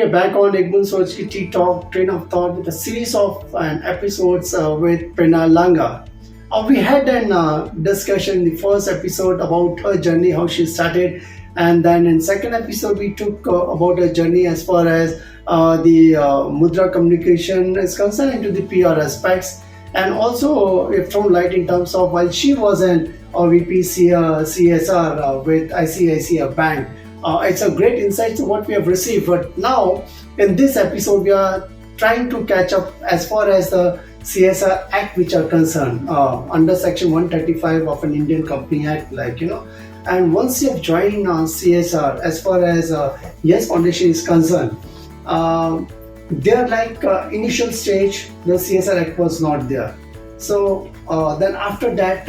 are back on Egmont Sochki Tea Talk Train of Thought with a series of episodes with Prerana Langa. We had a discussion in the first episode about her journey, how she started, and then in second episode we took about her journey as far as the mudra communication is concerned into the PR aspects, and also it thrown light in terms of while she was an VP CSR with ICICI Bank. It's a great insight to what we have received, but now in this episode we are trying to catch up as far as the CSR Act which are concerned under Section 135 of an Indian Company Act, and once you have joined CSR as far as Yes Foundation is concerned, they're initial stage the CSR Act was not there, so then after that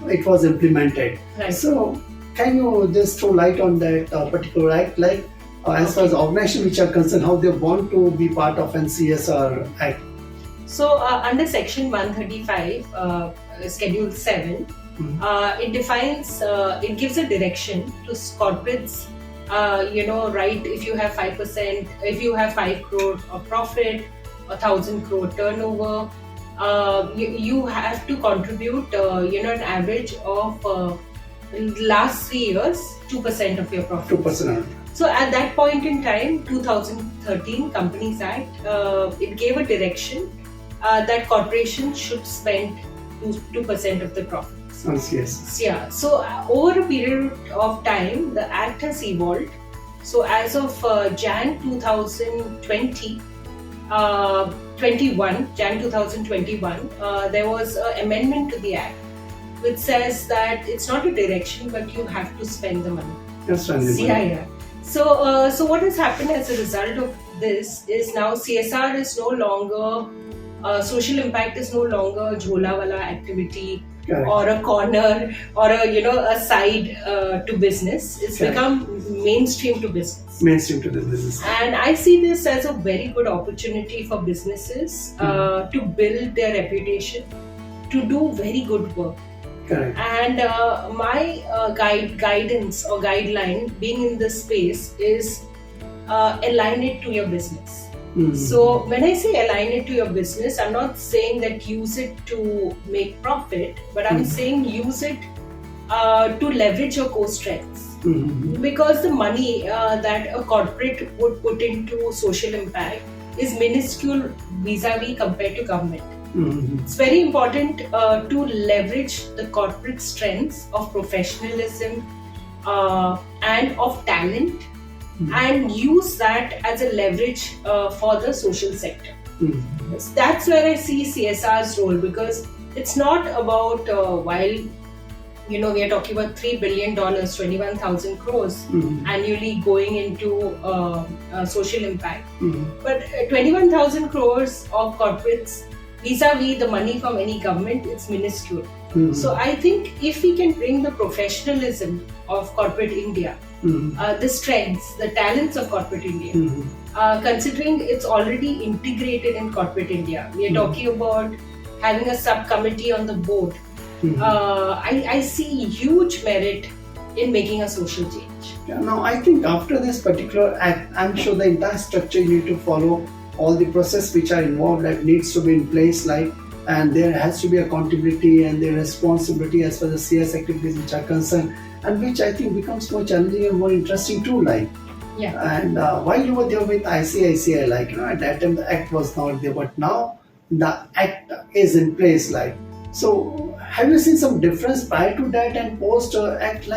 it was implemented. Right. So can you just throw light on that particular act, as far as organizations which are concerned, how they want to be part of an CSR act? So under Section 135, Schedule 7, it defines, it gives a direction to corporates, right, if you have 5%, if you have 5 crore of profit, 1,000 crore turnover, you have to contribute, an average of in the last 3 years, 2% of your profit. 2%. So at that point in time, 2013 Companies Act, it gave a direction that corporations should spend 2% of the profits. Yes. Yeah. So over a period of time, the Act has evolved. So as of Jan 2021, there was an amendment to the Act which says that it's not a direction, but you have to spend the money. Yes, CIR. So what has happened as a result of this is now CSR is no longer, social impact is no longer a jhola wala activity. Correct. Or a corner or a side to business. It's Correct. become mainstream to business. Mainstream to the business. And I see this as a very good opportunity for businesses to build their reputation, to do very good work. Correct. And my guidance or guideline being in this space is align it to your business. So when I say align it to your business, I'm not saying that use it to make profit, but I'm saying use it to leverage your core strengths. Because the money that a corporate would put into social impact is minuscule vis-a-vis compared to government. It's very important to leverage the corporate strengths of professionalism and of talent, and use that as a leverage for the social sector. That's where I see CSR's role, because it's not about while we are talking about $3 billion, 21,000 crores annually going into social impact, but 21,000 crores of corporates vis-a-vis the money from any government, it's minuscule. So I think if we can bring the professionalism of corporate India, the strengths, the talents of corporate India, considering it's already integrated in corporate India, we are talking about having a subcommittee on the board. I see huge merit in making a social change. Yeah, now I think after this particular act, I'm sure the entire structure you need to follow, all the process which are involved that needs to be in place, and there has to be accountability and the responsibility as far as CS activities which are concerned, and which I think becomes more challenging and more interesting too. Yeah. And while you were there with ICICI, at that time the act was not there, but now the act is in place. So have you seen some difference prior to that and post act?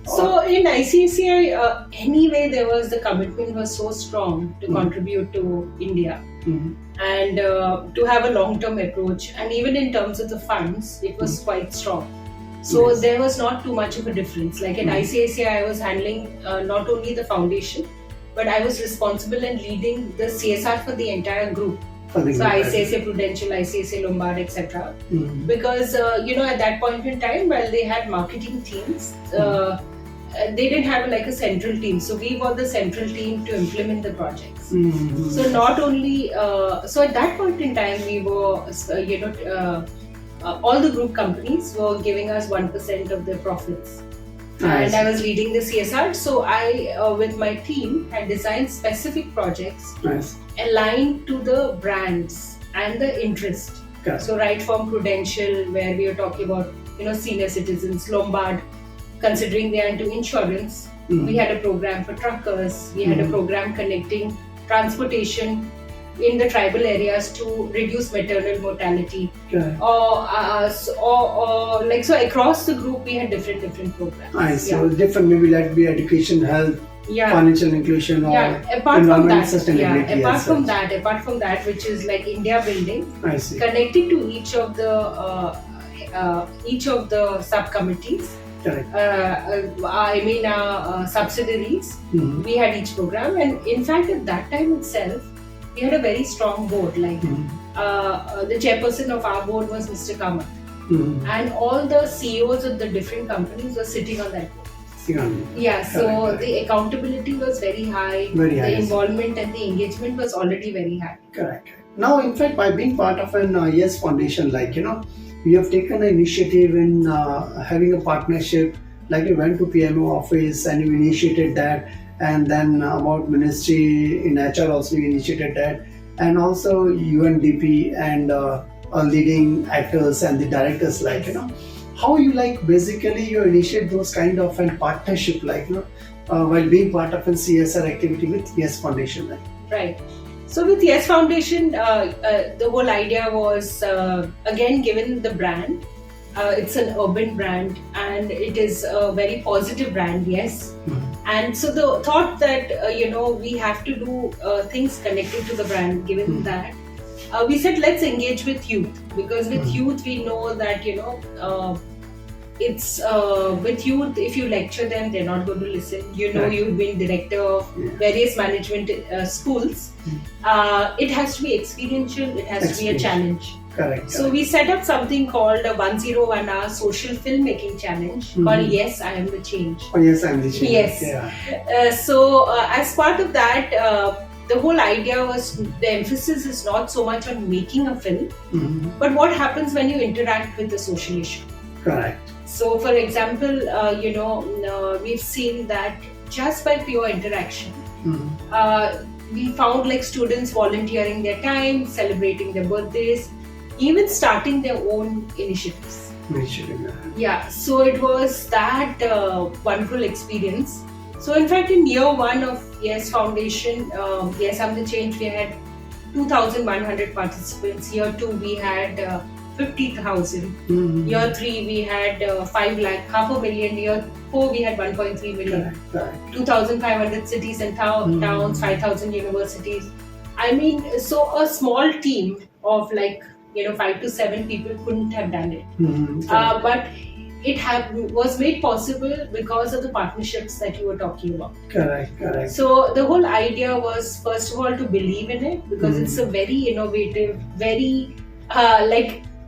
So in ICICI, anyway, the commitment was so strong to contribute to India and to have a long-term approach, and even in terms of the funds, it was quite strong. So there was not too much of a difference. Like at ICICI, I was handling not only the foundation, but I was responsible and leading the CSR for the entire group. So ICICI Prudential, ICICI Lombard, etc. Because at that point in time, while they had marketing teams, they didn't have a central team. So we were the central team to implement the projects. So not only so at that point in time, we were all the group companies were giving us 1% of their profits. and I was leading the CSR. So I, with my team, had designed specific projects aligned to the brands and the interest. So right from Prudential, where we are talking about senior citizens, Lombard, considering they are into insurance. We had a program for truckers. We had a program connecting transportation in the tribal areas to reduce maternal mortality. So across the group we had different programs. So different, maybe that be education, health, financial inclusion, or environmental sustainability. Apart from that, which is like India building, connected to each of the subcommittees. Subsidiaries. We had each program, and in fact at that time itself we had a very strong board. Like the chairperson of our board was Mr. Kamath, and all the CEOs of the different companies were sitting on that board. The accountability was very high. The involvement and the engagement was already very high. Correct. Now, in fact, by being part of an Yes Foundation, we have taken an initiative in having a partnership. Like you went to PMO office and you initiated that, and then about ministry in HR also you initiated that, and also UNDP and leading actors and the directors. How you basically you initiate those kind of a partnership while being part of a CSR activity with Yes Foundation. Right. So with Yes Foundation, the whole idea was again given the brand. It's an urban brand and it is a very positive brand, yes. And so the thought that we have to do things connected to the brand, given that we said let's engage with youth, because with youth we know that it's with youth, if you lecture them, they're not going to listen. You've been director of various management schools. It has to be experiential, it has to be a challenge. Correct. So we set up something called a 101 hour social filmmaking challenge called Yes, I Am the Change. Oh, Yes, I Am the Change. Yes. As part of that, the whole idea was the emphasis is not so much on making a film, but what happens when you interact with the social issue. Correct. So, for example, we've seen that just by pure interaction, we found students volunteering their time, celebrating their birthdays, even starting their own initiatives. So it was that wonderful experience. So in fact, in year 1 of Yes Foundation, Yes I'm the Change, we had 2,100 participants. Year 2 we had 50,000. Year 3 we had 5 lakh, 500,000. Year 4 we had 1.3 million. 2,500 cities and towns, 5,000 universities. So a small team of 5 to 7 people couldn't have done it. But it was made possible because of the partnerships that you were talking about. Correct. So the whole idea was, first of all, to believe in it, because it's a very innovative, very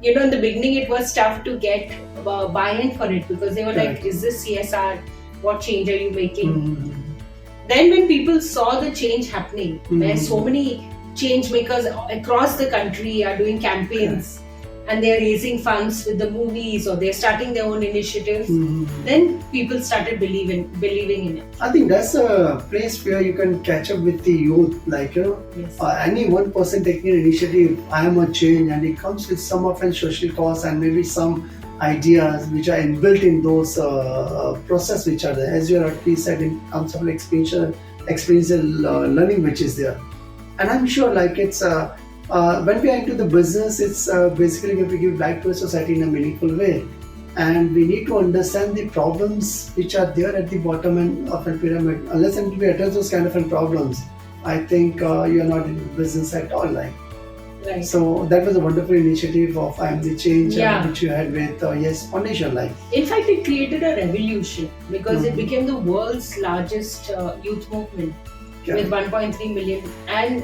in the beginning it was tough to get buy-in for it, because they were is this CSR? What change are you making? Then when people saw the change happening, where so many change makers across the country are doing campaigns and they're raising funds with the movies, or they're starting their own initiatives, then people started believing in it. I think that's a place where you can catch up with the youth. Any one person taking an initiative, I am a change, and it comes with some of a social cause and maybe some ideas which are inbuilt in those process which are there. As you already said, in terms of experiential learning which is there. And I'm sure it's when we are into the business, it's basically we have to give back to a society in a meaningful way, and we need to understand the problems which are there at the bottom of a pyramid. Unless and we address those kind of problems, I think you are not in business at all. Right. So that was a wonderful initiative of I Am the Change which you had with Yes Foundation. In fact, it created a revolution, because it became the world's largest youth movement with 1.3 million. And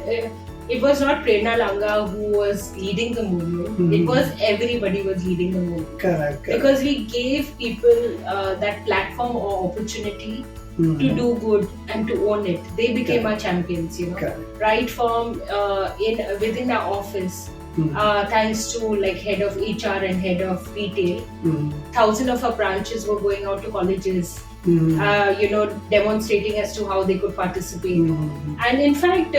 it was not Prerana Langa who was leading the movement. It was everybody was leading the movement. Correct. Because we gave people that platform or opportunity to do good and to own it. They became our champions, right from within our office. Thanks to head of HR and head of retail, thousands of our branches were going out to colleges demonstrating as to how they could participate. Mhm. And in fact,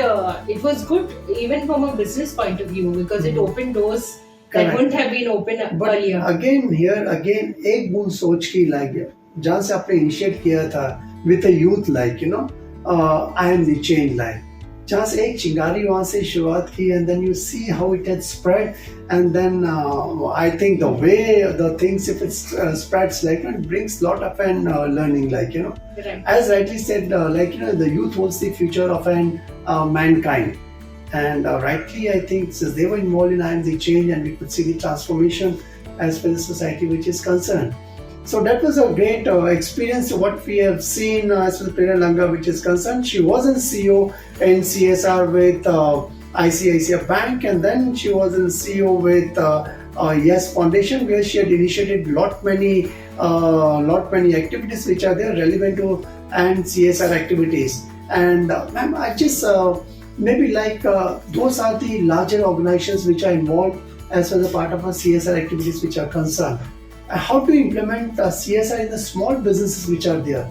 it was good even from a business point of view because it opened doors that Correct. wouldn't have been open But earlier. again एक बूंद सोच की like जहाँ से आपने initiate किया था with a youth like I am the change like जहाँ से एक चिंगारी वहाँ से शुरुआत की and then you see how it had spread and then I think the way the things if it spreads like it brings lot of an learning like Right. as rightly said the youth holds the future of an mankind. And rightly, I think since they were involved in I Am the Change and we could see the transformation as per the society which is concerned. So that was a great experience. What we have seen as far as Prerana Langa which is concerned, she was in CEO in CSR with ICICI Bank, and then she was in CEO with Yes Foundation, where she had initiated lot many activities which are there relevant to and CSR activities. And ma'am, I just maybe those are the larger organizations which are involved as well as a part of our CSR activities which are concerned. How to implement CSR in the small businesses which are there?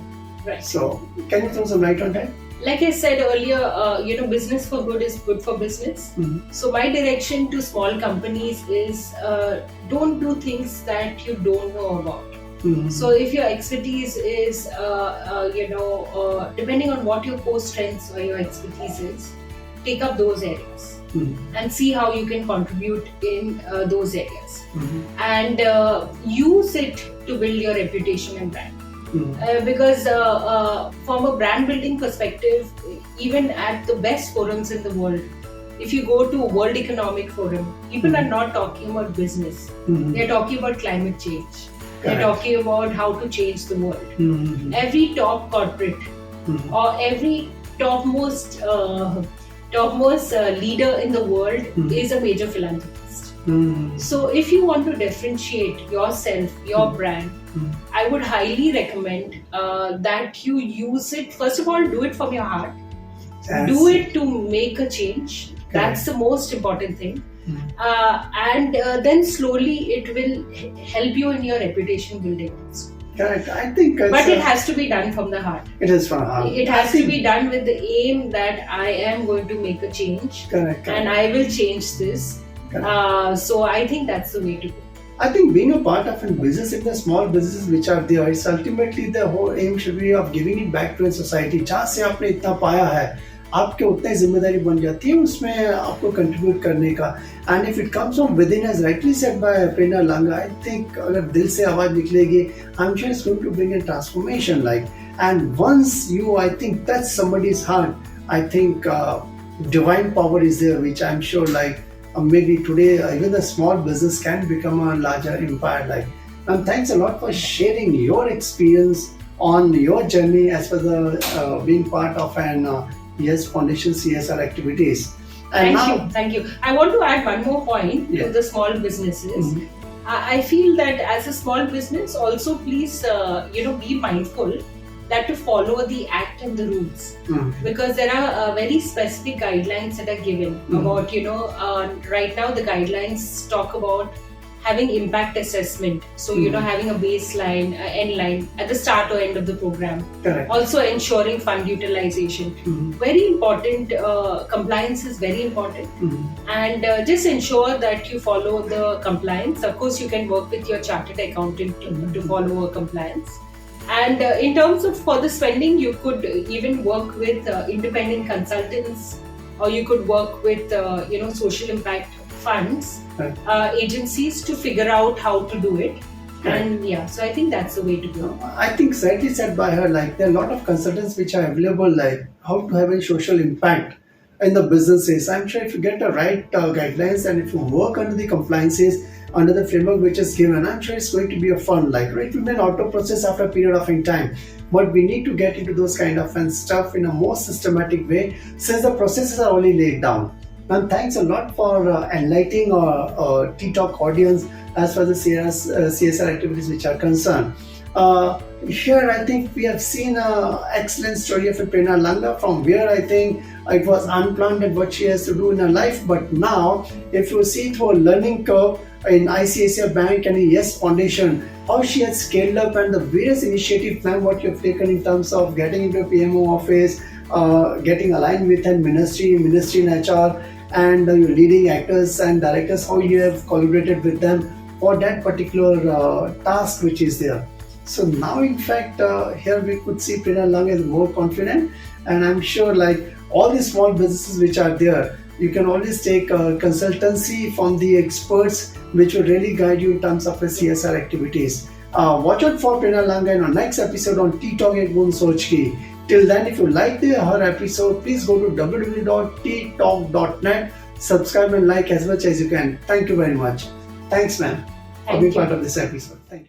Right. So, can you throw some light on that? Like I said earlier, business for good is good for business. Mhm. So my direction to small companies is don't do things that you don't know about. Mhm. So if your expertise is, depending on what your core strengths or your expertise is, take up those areas Mhm. and see how you can contribute in those areas. Mhm. And use it to build your reputation and brand. Mhm. Because from a brand building perspective, even at the best forums in the world, if you go to World Economic Forum, people are not talking about business. Mhm. They're talking about climate change. They're Correct. talking about how to change the world. Mhm. Every top corporate Mhm. or every topmost leader in the world is a major philanthropist. Mhm. So if you want to differentiate yourself, your brand, Mhm. I would highly recommend that you use it. First of all, do it from your heart. Yes. Do it to make a change. That's the most important thing. And then slowly it will help you in your reputation building. Correct. I think But it has to be done from the heart. it is from heart. It has to be done with the aim that I am going to make a change Correct. and I will change this. Correct. So I think that's the way to go. I think being a part of a business, in the small businesses which are there, it's ultimately the whole aim should be of giving it back to a society. जहाँ से आपने इतना पाया है, आपके उतनी जिम्मेदारी बन जाती है उसमें आपको कंट्रीब्यूट करने का. And if it comes from within, as rightly said by Prerana Langa, I think अगर दिल से आवाज निकलेगी, I'm sure it's going to bring a transformation. And once I think touch somebody's heart, I think divine power is there, which I'm sure maybe today even the small business can become a larger empire. And thanks a lot for sharing your experience on your journey as per the being part of an Yes Foundation CSR activities. And Thank you. I want to add one more point Yeah. to the small businesses. Mhm. I feel that as a small business, also please be mindful that to follow the act and the rules, because there are very specific guidelines that are given about right now the guidelines talk about having impact assessment. So having a baseline, end line at the start or end of the program. Correct. Also ensuring fund utilization. Very important. Compliance is very important. And just ensure that you follow the compliance. Of course, you can work with your chartered accountant to follow a compliance. And in terms of for the spending, you could even work with independent consultants, or you could work with social impact funds, agencies to figure out how to do it. And so I think that's the way to go. I think rightly said by her, there are a lot of consultants which are available, how to have a social impact in the businesses. I'm sure if you get the right guidelines and if you work under the compliances, under the framework which is given, I'm sure it's going to be a fun. It will be an auto process after a period of time. But we need to get into those kind of stuff in a more systematic way since the processes are already laid down. And thanks a lot for enlightening our T-Talk audience as far as the CSR activities which are concerned. Here, I think we have seen an excellent story of a Prerana Langa, from where I think it was unplanned and what she has to do in her life. But now, if you see through a learning curve in ICICI Bank and in Yes Foundation, how she has scaled up and the various initiatives, ma'am, what you have taken in terms of getting into a PMO office, getting aligned with a ministry in HR, and your leading actors and directors, how you have collaborated with them for that particular task which is there. So now, in fact, here we could see Prerana Langa is more confident, and I'm sure, like all the small businesses which are there, you can always take consultancy from the experts, which will really guide you in terms of the CSR activities. Watch out for Prerana Langa in our next episode on Tea Talk Ek Bund Soch Ki. Till then, if you like her episode, please go to www.teatalk.net, subscribe and like as much as you can. Thank you very much. Thanks, ma'am, for Thank being you. part of this episode. Thank you.